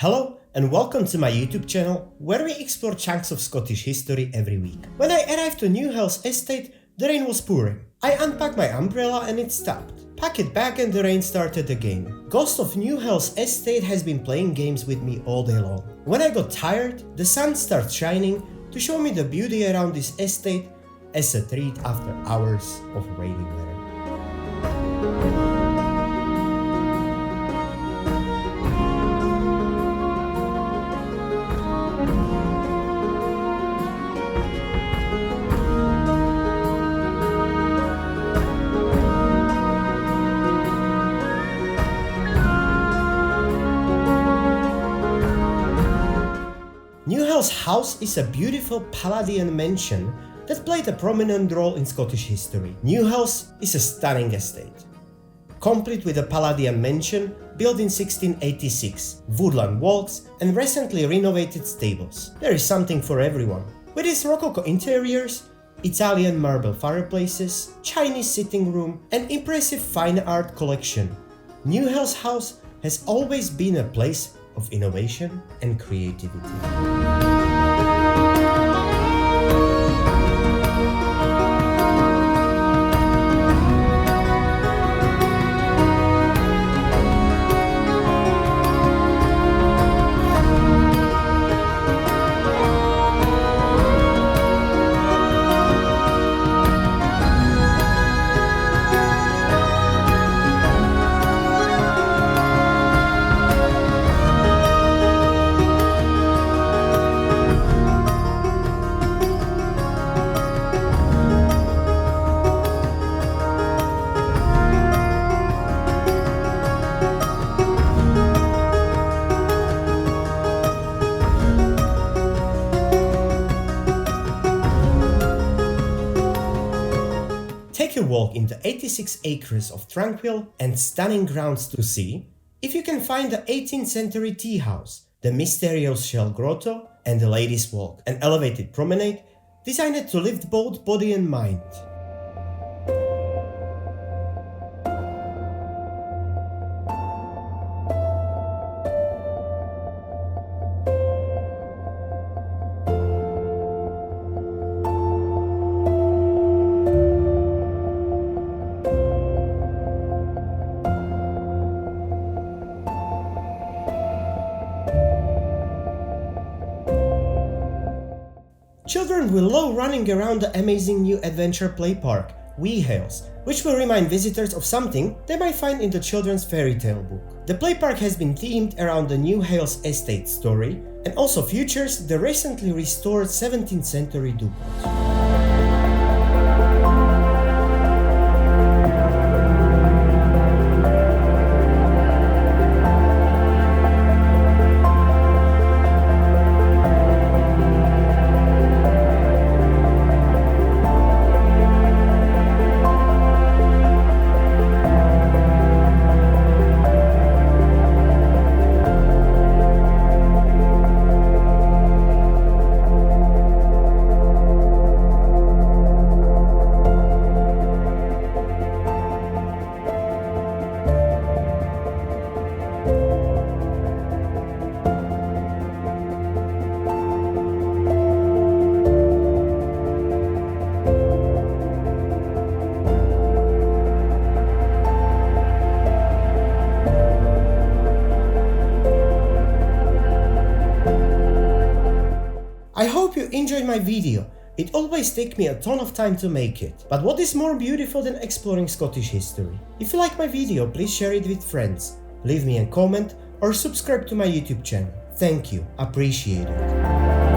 Hello and welcome to my YouTube channel, where we explore chunks of Scottish history every week. When I arrived to Newhailes estate, the rain was pouring. I unpacked my umbrella and it stopped. Pack it back and the rain started again. Ghost of Newhailes estate has been playing games with me all day long. When I got tired, the sun started shining to show me the beauty around this estate as a treat after hours of rainy weather. Newhailes House is a beautiful Palladian mansion that played a prominent role in Scottish history. Newhailes is a stunning estate, complete with a Palladian mansion built in 1686, woodland walks and recently renovated stables. There is something for everyone. With its rococo interiors, Italian marble fireplaces, Chinese sitting room and impressive fine art collection, Newhailes House has always been a place of innovation and creativity. Take a walk in the 86 acres of tranquil and stunning grounds to see if you can find the 18th century tea house, the mysterious shell grotto and the ladies' walk, an elevated promenade designed to lift both body and mind. Children will love running around the amazing new adventure play park, Weehailes, which will remind visitors of something they might find in the children's fairy tale book. The play park has been themed around the Newhailes estate story and also features the recently restored 17th century Doocot. I hope you enjoyed my video. It always takes me a ton of time to make it. But what is more beautiful than exploring Scottish history? If you like my video, please share it with friends, leave me a comment or subscribe to my YouTube channel. Thank you, appreciate it.